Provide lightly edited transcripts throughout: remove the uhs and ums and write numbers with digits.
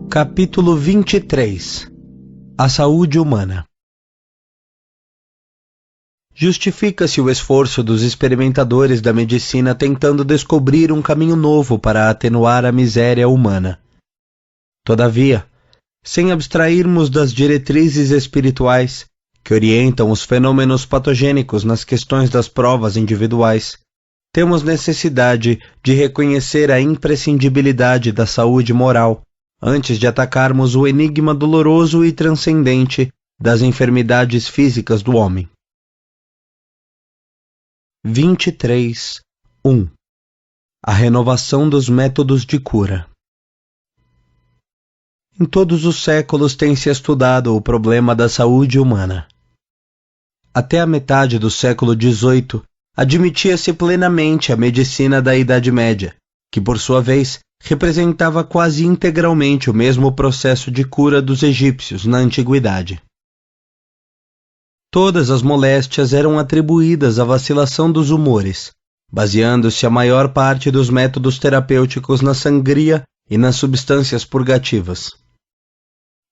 Capítulo 23. A saúde humana. Justifica-se o esforço dos experimentadores da medicina tentando descobrir um caminho novo para atenuar a miséria humana. Todavia, sem abstrairmos das diretrizes espirituais que orientam os fenômenos patogênicos nas questões das provas individuais, temos necessidade de reconhecer a imprescindibilidade da saúde moral antes de atacarmos o enigma doloroso e transcendente das enfermidades físicas do homem. 23.1. A renovação dos métodos de cura. Em todos os séculos tem-se estudado o problema da saúde humana. Até a metade do século XVIII, admitia-se plenamente a medicina da Idade Média, que, por sua vez, representava quase integralmente o mesmo processo de cura dos egípcios na antiguidade. Todas as moléstias eram atribuídas à vacilação dos humores, baseando-se a maior parte dos métodos terapêuticos na sangria e nas substâncias purgativas.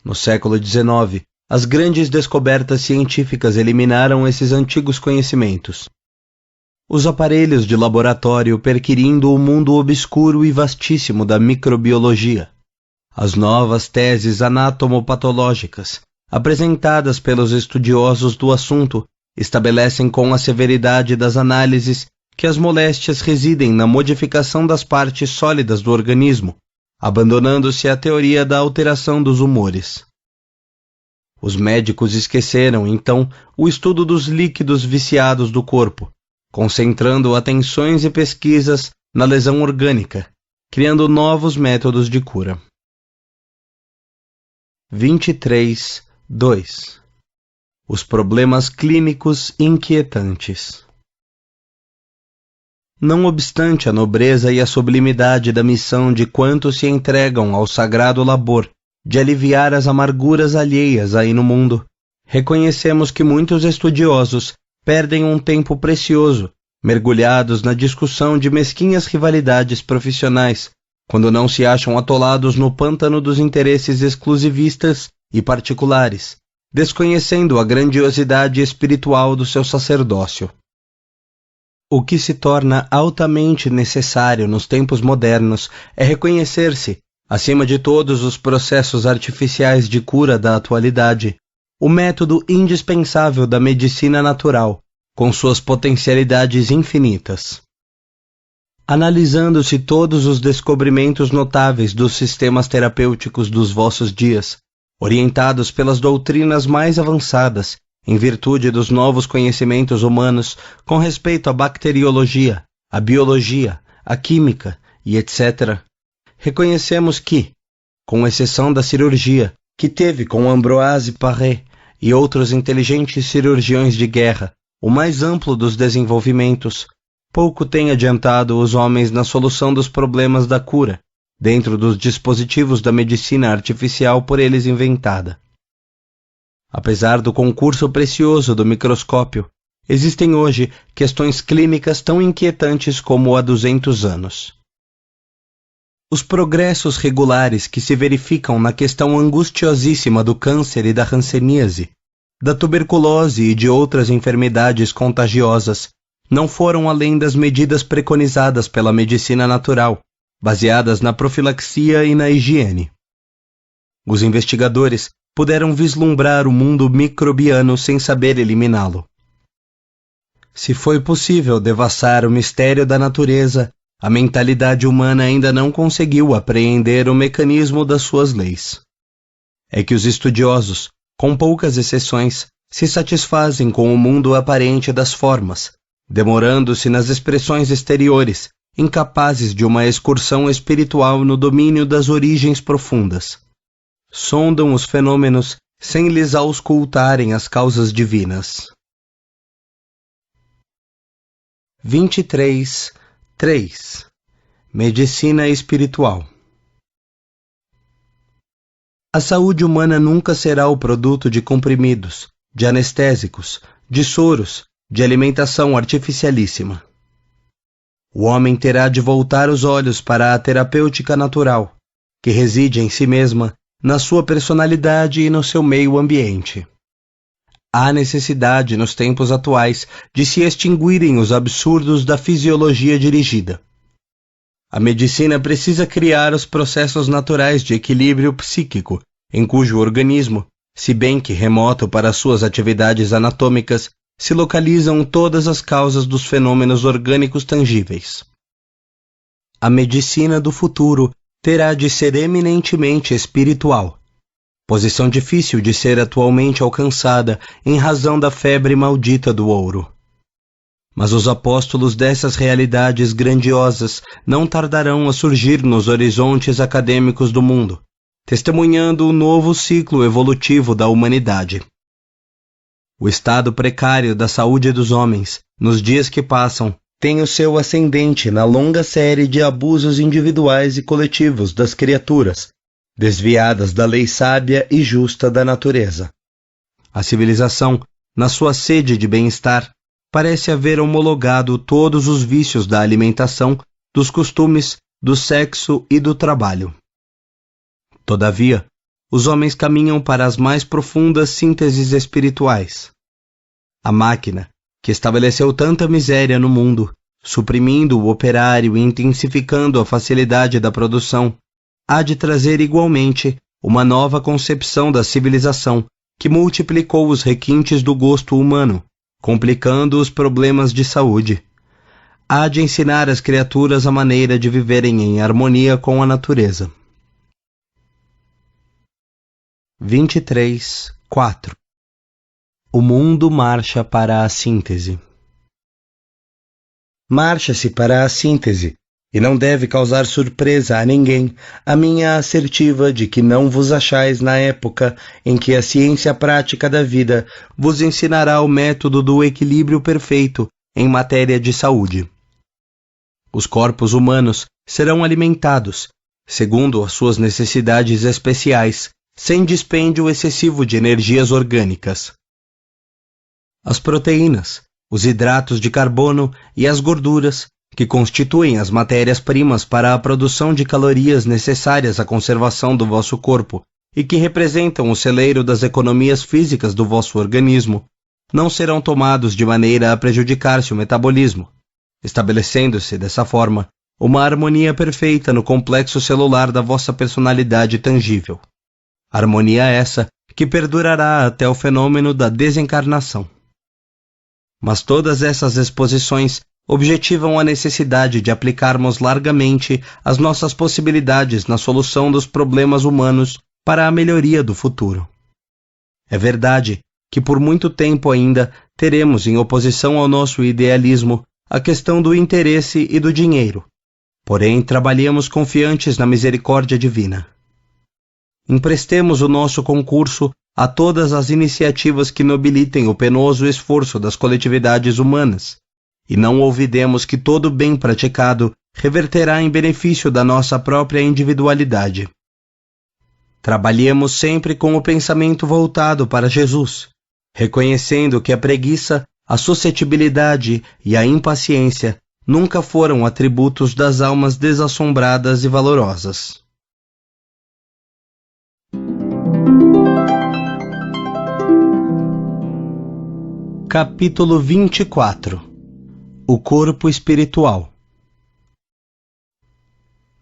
No século XIX, as grandes descobertas científicas eliminaram esses antigos conhecimentos. Os aparelhos de laboratório perquirindo o mundo obscuro e vastíssimo da microbiologia. As novas teses anatomopatológicas, apresentadas pelos estudiosos do assunto, estabelecem com a severidade das análises que as moléstias residem na modificação das partes sólidas do organismo, abandonando-se a teoria da alteração dos humores. Os médicos esqueceram, então, o estudo dos líquidos viciados do corpo, concentrando atenções e pesquisas na lesão orgânica, criando novos métodos de cura. 23.2. Os problemas clínicos inquietantes. Não obstante a nobreza e a sublimidade da missão de quantos se entregam ao sagrado labor de aliviar as amarguras alheias aí no mundo, reconhecemos que muitos estudiosos perdem um tempo precioso, mergulhados na discussão de mesquinhas rivalidades profissionais, quando não se acham atolados no pântano dos interesses exclusivistas e particulares, desconhecendo a grandiosidade espiritual do seu sacerdócio. O que se torna altamente necessário nos tempos modernos é reconhecer-se, acima de todos os processos artificiais de cura da atualidade, o método indispensável da medicina natural, com suas potencialidades infinitas. Analisando-se todos os descobrimentos notáveis dos sistemas terapêuticos dos vossos dias, orientados pelas doutrinas mais avançadas, em virtude dos novos conhecimentos humanos com respeito à bacteriologia, à biologia, à química e etc., reconhecemos que, com exceção da cirurgia, que teve com Ambroise Paré e outros inteligentes cirurgiões de guerra o mais amplo dos desenvolvimentos, pouco tem adiantado os homens na solução dos problemas da cura, dentro dos dispositivos da medicina artificial por eles inventada. Apesar do concurso precioso do microscópio, existem hoje questões clínicas tão inquietantes como há 200 anos. Os progressos regulares que se verificam na questão angustiosíssima do câncer e da hanseníase, da tuberculose e de outras enfermidades contagiosas, não foram além das medidas preconizadas pela medicina natural, baseadas na profilaxia e na higiene. Os investigadores puderam vislumbrar o mundo microbiano sem saber eliminá-lo. Se foi possível devassar o mistério da natureza, a mentalidade humana ainda não conseguiu apreender o mecanismo das suas leis. É que os estudiosos, com poucas exceções, se satisfazem com o mundo aparente das formas, demorando-se nas expressões exteriores, incapazes de uma excursão espiritual no domínio das origens profundas. Sondam os fenômenos sem lhes auscultarem as causas divinas. 23.3. Medicina espiritual. A saúde humana nunca será o produto de comprimidos, de anestésicos, de soros, de alimentação artificialíssima. O homem terá de voltar os olhos para a terapêutica natural, que reside em si mesma na sua personalidade e no seu meio ambiente. Há necessidade, nos tempos atuais, de se extinguirem os absurdos da fisiologia dirigida. A medicina precisa criar os processos naturais de equilíbrio psíquico, em cujo organismo, se bem que remoto para suas atividades anatômicas, se localizam todas as causas dos fenômenos orgânicos tangíveis. A medicina do futuro terá de ser eminentemente espiritual, posição difícil de ser atualmente alcançada em razão da febre maldita do ouro. Mas os apóstolos dessas realidades grandiosas não tardarão a surgir nos horizontes acadêmicos do mundo, testemunhando o novo ciclo evolutivo da humanidade. O estado precário da saúde dos homens, nos dias que passam, tem o seu ascendente na longa série de abusos individuais e coletivos das criaturas, desviadas da lei sábia e justa da natureza. A civilização, na sua sede de bem-estar, parece haver homologado todos os vícios da alimentação, dos costumes, do sexo e do trabalho. Todavia, os homens caminham para as mais profundas sínteses espirituais. A máquina, que estabeleceu tanta miséria no mundo, suprimindo o operário e intensificando a facilidade da produção, há de trazer igualmente uma nova concepção da civilização que multiplicou os requintes do gosto humano, complicando os problemas de saúde. Há de ensinar às criaturas a maneira de viverem em harmonia com a natureza. 23.4 O mundo marcha para a síntese. Marcha-se para a síntese, e não deve causar surpresa a ninguém a minha assertiva de que não vos achais na época em que a ciência prática da vida vos ensinará o método do equilíbrio perfeito em matéria de saúde. Os corpos humanos serão alimentados, segundo as suas necessidades especiais, sem dispêndio excessivo de energias orgânicas. As proteínas, os hidratos de carbono e as gorduras, que constituem as matérias-primas para a produção de calorias necessárias à conservação do vosso corpo e que representam o celeiro das economias físicas do vosso organismo, não serão tomados de maneira a prejudicar-se o metabolismo, estabelecendo-se, dessa forma, uma harmonia perfeita no complexo celular da vossa personalidade tangível. Harmonia essa que perdurará até o fenômeno da desencarnação. Mas todas essas exposições objetivam a necessidade de aplicarmos largamente as nossas possibilidades na solução dos problemas humanos para a melhoria do futuro. É verdade que por muito tempo ainda teremos em oposição ao nosso idealismo a questão do interesse e do dinheiro, porém trabalhemos confiantes na misericórdia divina. Emprestemos o nosso concurso a todas as iniciativas que nobilitem o penoso esforço das coletividades humanas, e não olvidemos que todo bem praticado reverterá em benefício da nossa própria individualidade. Trabalhemos sempre com o pensamento voltado para Jesus, reconhecendo que a preguiça, a suscetibilidade e a impaciência nunca foram atributos das almas desassombradas e valorosas. Capítulo 24 O corpo espiritual.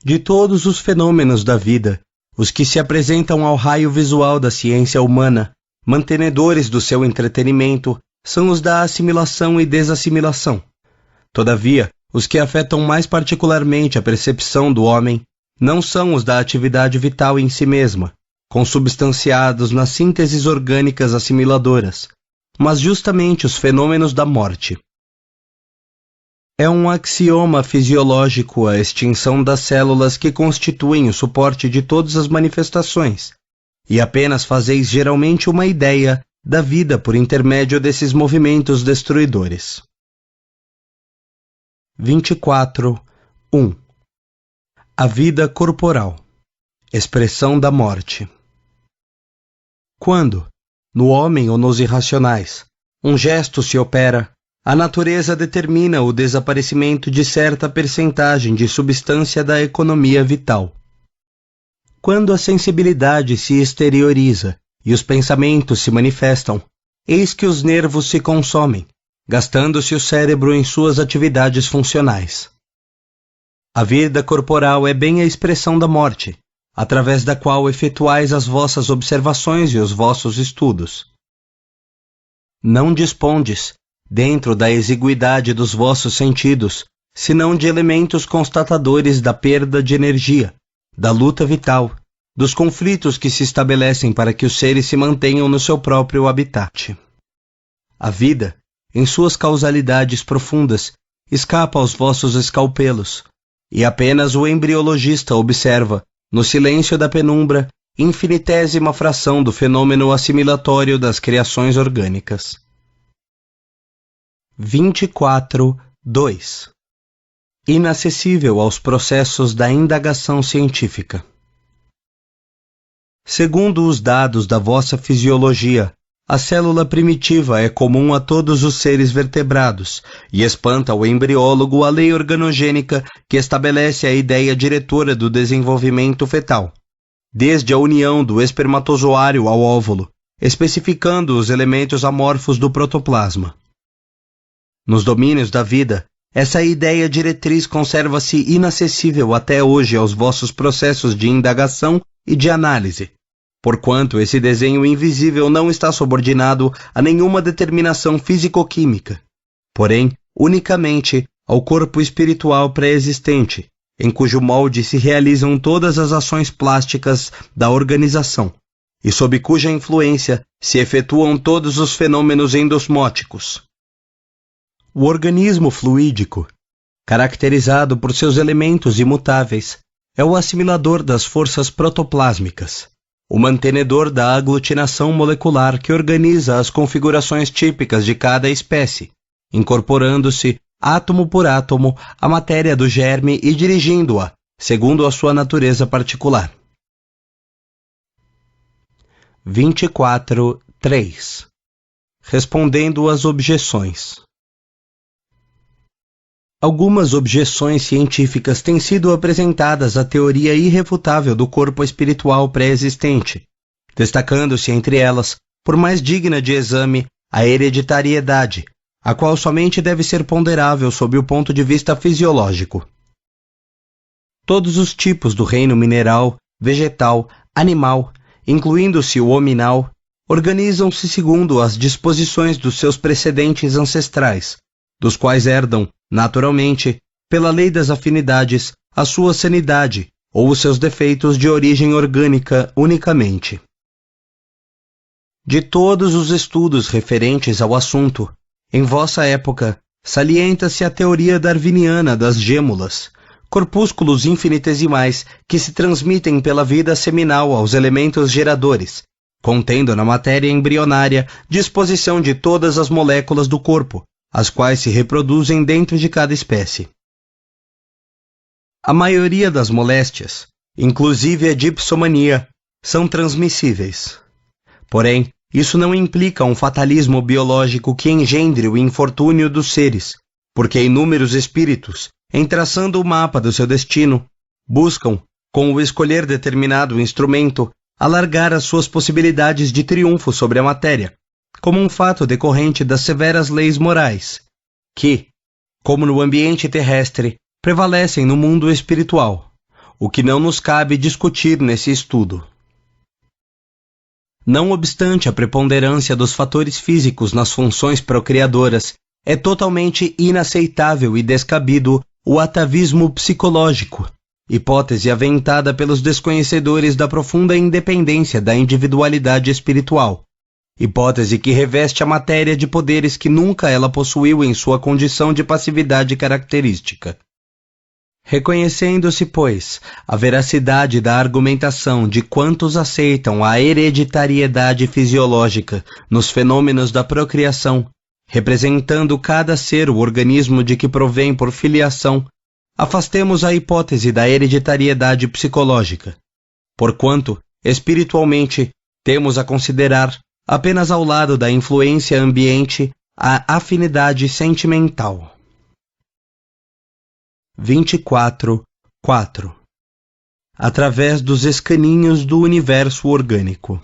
De todos os fenômenos da vida, os que se apresentam ao raio visual da ciência humana, mantenedores do seu entretenimento, são os da assimilação e desassimilação. Todavia, os que afetam mais particularmente a percepção do homem não são os da atividade vital em si mesma, consubstanciados nas sínteses orgânicas assimiladoras, mas justamente os fenômenos da morte. É um axioma fisiológico a extinção das células que constituem o suporte de todas as manifestações, e apenas fazeis geralmente uma ideia da vida por intermédio desses movimentos destruidores. 24.1 A vida corporal. Expressão da morte. Quando, no homem ou nos irracionais, um gesto se opera, a natureza determina o desaparecimento de certa percentagem de substância da economia vital. Quando a sensibilidade se exterioriza e os pensamentos se manifestam, eis que os nervos se consomem, gastando-se o cérebro em suas atividades funcionais. A vida corporal é bem a expressão da morte, através da qual efetuais as vossas observações e os vossos estudos. Não dispondes, dentro da exiguidade dos vossos sentidos, senão de elementos constatadores da perda de energia, da luta vital, dos conflitos que se estabelecem para que os seres se mantenham no seu próprio habitat. A vida, em suas causalidades profundas, escapa aos vossos escalpelos, e apenas o embriologista observa, no silêncio da penumbra, infinitésima fração do fenômeno assimilatório das criações orgânicas. 24.2. Inacessível aos processos da indagação científica. Segundo os dados da vossa fisiologia, a célula primitiva é comum a todos os seres vertebrados e espanta ao embriólogo a lei organogênica que estabelece a ideia diretora do desenvolvimento fetal, desde a união do espermatozoário ao óvulo, especificando os elementos amorfos do protoplasma. Nos domínios da vida, essa ideia diretriz conserva-se inacessível até hoje aos vossos processos de indagação e de análise, porquanto esse desenho invisível não está subordinado a nenhuma determinação físico-química, porém, unicamente ao corpo espiritual pré-existente, em cujo molde se realizam todas as ações plásticas da organização, e sob cuja influência se efetuam todos os fenômenos endosmóticos. O organismo fluídico, caracterizado por seus elementos imutáveis, é o assimilador das forças protoplásmicas, o mantenedor da aglutinação molecular que organiza as configurações típicas de cada espécie, incorporando-se, átomo por átomo, à matéria do germe e dirigindo-a, segundo a sua natureza particular. 24.3. Respondendo às objeções. Algumas objeções científicas têm sido apresentadas à teoria irrefutável do corpo espiritual pré-existente, destacando-se entre elas, por mais digna de exame, a hereditariedade, a qual somente deve ser ponderável sob o ponto de vista fisiológico. Todos os tipos do reino mineral, vegetal, animal, incluindo-se o hominal, organizam-se segundo as disposições dos seus precedentes ancestrais, dos quais herdam, naturalmente, pela lei das afinidades, a sua sanidade ou os seus defeitos de origem orgânica unicamente. De todos os estudos referentes ao assunto, em vossa época, salienta-se a teoria darwiniana das gêmulas, corpúsculos infinitesimais que se transmitem pela vida seminal aos elementos geradores, contendo na matéria embrionária disposição de todas as moléculas do corpo, as quais se reproduzem dentro de cada espécie. A maioria das moléstias, inclusive a dipsomania, são transmissíveis. Porém, isso não implica um fatalismo biológico que engendre o infortúnio dos seres, porque inúmeros espíritos, em traçando o mapa do seu destino, buscam, com o escolher determinado instrumento, alargar as suas possibilidades de triunfo sobre a matéria, como um fato decorrente das severas leis morais, que, como no ambiente terrestre, prevalecem no mundo espiritual, o que não nos cabe discutir nesse estudo. Não obstante a preponderância dos fatores físicos nas funções procriadoras, é totalmente inaceitável e descabido o atavismo psicológico, hipótese aventada pelos desconhecedores da profunda independência da individualidade espiritual, hipótese que reveste a matéria de poderes que nunca ela possuiu em sua condição de passividade característica. Reconhecendo-se, pois, a veracidade da argumentação de quantos aceitam a hereditariedade fisiológica nos fenômenos da procriação, representando cada ser o organismo de que provém por filiação, afastemos a hipótese da hereditariedade psicológica, porquanto, espiritualmente, temos a considerar, apenas ao lado da influência ambiente, a afinidade sentimental. 24.4. através dos escaninhos do universo orgânico.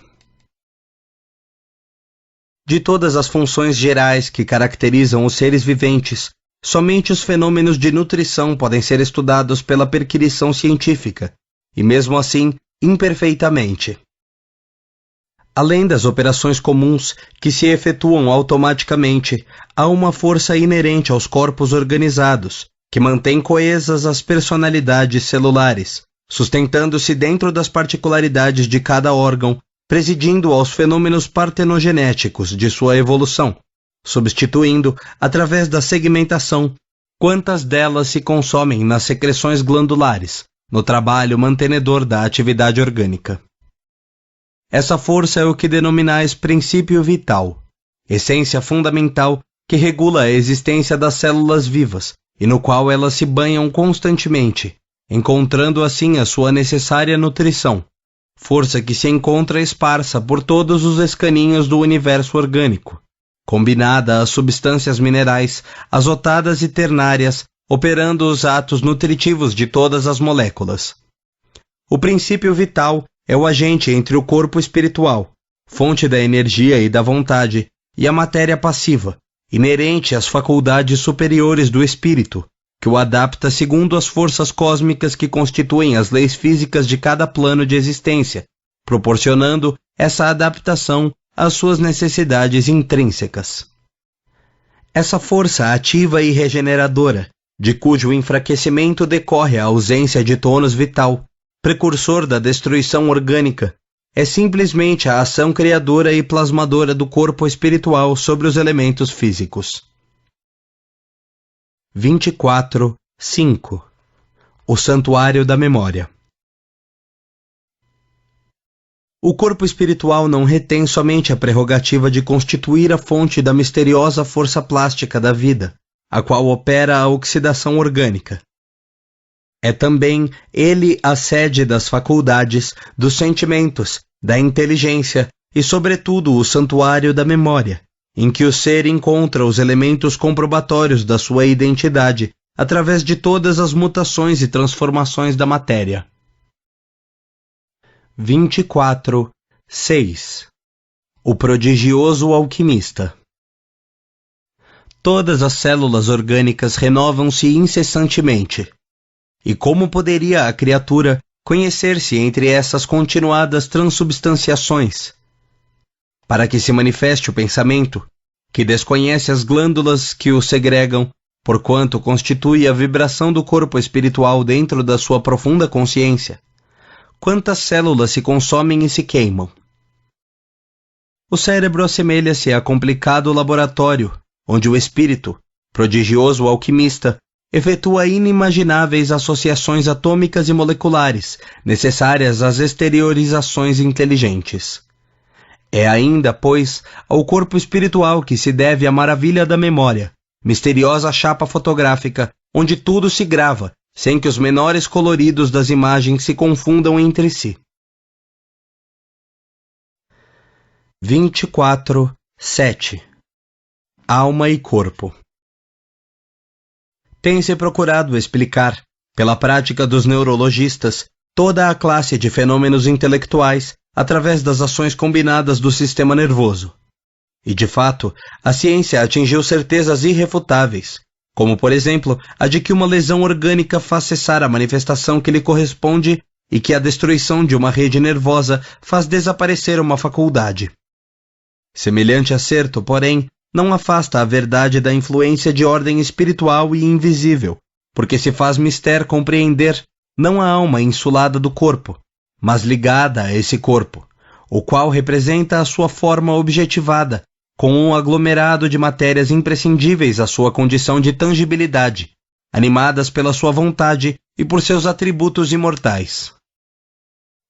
De todas as funções gerais que caracterizam os seres viventes, somente os fenômenos de nutrição podem ser estudados pela perquisição científica, e mesmo assim, imperfeitamente. Além das operações comuns, que se efetuam automaticamente, há uma força inerente aos corpos organizados, que mantém coesas as personalidades celulares, sustentando-se dentro das particularidades de cada órgão, presidindo aos fenômenos partenogenéticos de sua evolução, substituindo, através da segmentação, quantas delas se consomem nas secreções glandulares, no trabalho mantenedor da atividade orgânica. Essa força é o que denominais princípio vital, essência fundamental que regula a existência das células vivas e no qual elas se banham constantemente, encontrando assim a sua necessária nutrição, força que se encontra esparsa por todos os escaninhos do universo orgânico, combinada às substâncias minerais, azotadas e ternárias, operando os atos nutritivos de todas as moléculas. O princípio vital é o agente entre o corpo espiritual, fonte da energia e da vontade, e a matéria passiva, inerente às faculdades superiores do espírito, que o adapta segundo as forças cósmicas que constituem as leis físicas de cada plano de existência, proporcionando essa adaptação às suas necessidades intrínsecas. Essa força ativa e regeneradora, de cujo enfraquecimento decorre a ausência de tônus vital, precursor da destruição orgânica, é simplesmente a ação criadora e plasmadora do corpo espiritual sobre os elementos físicos. 24.5. O Santuário da Memória. O corpo espiritual não retém somente a prerrogativa de constituir a fonte da misteriosa força plástica da vida, a qual opera a oxidação orgânica. É também ele a sede das faculdades, dos sentimentos, da inteligência e, sobretudo, o santuário da memória, em que o ser encontra os elementos comprobatórios da sua identidade, através de todas as mutações e transformações da matéria. 24.6. O prodigioso alquimista. Todas as células orgânicas renovam-se incessantemente. E como poderia a criatura conhecer-se entre essas continuadas transubstanciações? Para que se manifeste o pensamento, que desconhece as glândulas que o segregam, porquanto constitui a vibração do corpo espiritual dentro da sua profunda consciência, quantas células se consomem e se queimam? O cérebro assemelha-se a complicado laboratório, onde o espírito, prodigioso alquimista, efetua inimagináveis associações atômicas e moleculares, necessárias às exteriorizações inteligentes. É ainda, pois, ao corpo espiritual que se deve a maravilha da memória, misteriosa chapa fotográfica, onde tudo se grava, sem que os menores coloridos das imagens se confundam entre si. 24.7. Alma e corpo. Tem-se procurado explicar, pela prática dos neurologistas, toda a classe de fenômenos intelectuais através das ações combinadas do sistema nervoso. E, de fato, a ciência atingiu certezas irrefutáveis, como, por exemplo, a de que uma lesão orgânica faz cessar a manifestação que lhe corresponde e que a destruição de uma rede nervosa faz desaparecer uma faculdade. Semelhante acerto, porém, não afasta a verdade da influência de ordem espiritual e invisível, porque se faz mister compreender não a alma insulada do corpo, mas ligada a esse corpo, o qual representa a sua forma objetivada, com um aglomerado de matérias imprescindíveis à sua condição de tangibilidade, animadas pela sua vontade e por seus atributos imortais.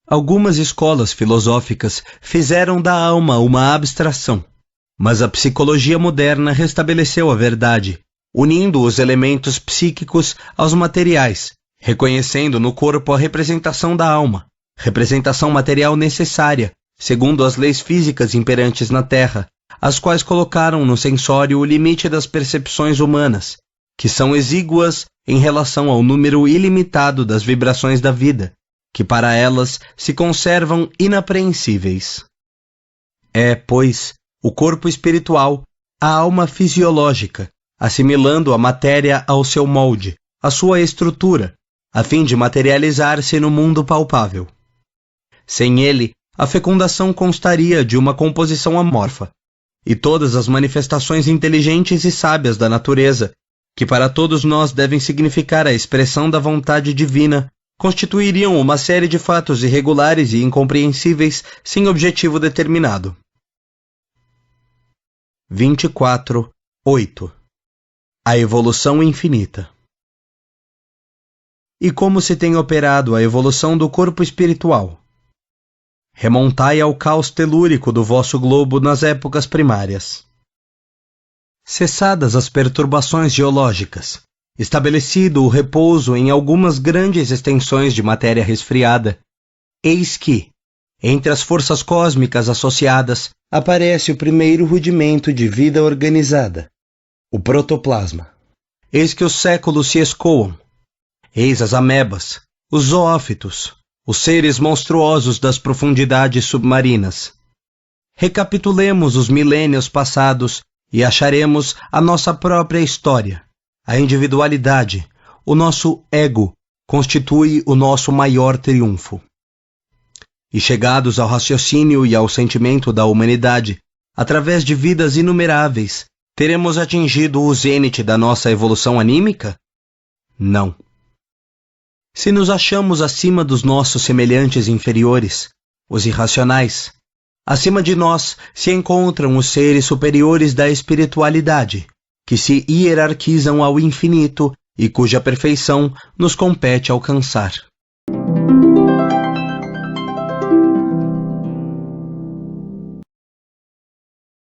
Algumas escolas filosóficas fizeram da alma uma abstração, mas a psicologia moderna restabeleceu a verdade, unindo os elementos psíquicos aos materiais, reconhecendo no corpo a representação da alma, representação material necessária, segundo as leis físicas imperantes na Terra, as quais colocaram no sensório o limite das percepções humanas, que são exíguas em relação ao número ilimitado das vibrações da vida, que para elas se conservam inapreensíveis. É, pois, o corpo espiritual, a alma fisiológica, assimilando a matéria ao seu molde, à sua estrutura, a fim de materializar-se no mundo palpável. Sem ele, a fecundação constaria de uma composição amorfa, e todas as manifestações inteligentes e sábias da natureza, que para todos nós devem significar a expressão da vontade divina, constituiriam uma série de fatos irregulares e incompreensíveis sem objetivo determinado. 24.8. A evolução infinita. E como se tem operado a evolução do corpo espiritual? Remontai ao caos telúrico do vosso globo nas épocas primárias. Cessadas as perturbações geológicas, estabelecido o repouso em algumas grandes extensões de matéria resfriada, eis que, entre as forças cósmicas associadas, aparece o primeiro rudimento de vida organizada, o protoplasma. Eis que os séculos se escoam. Eis as amebas, os zoófitos, os seres monstruosos das profundidades submarinas. Recapitulemos os milênios passados e acharemos a nossa própria história. A individualidade, o nosso ego, constitui o nosso maior triunfo. E chegados ao raciocínio e ao sentimento da humanidade, através de vidas inumeráveis, teremos atingido o zênite da nossa evolução anímica? Não. Se nos achamos acima dos nossos semelhantes inferiores, os irracionais, acima de nós se encontram os seres superiores da espiritualidade, que se hierarquizam ao infinito e cuja perfeição nos compete alcançar.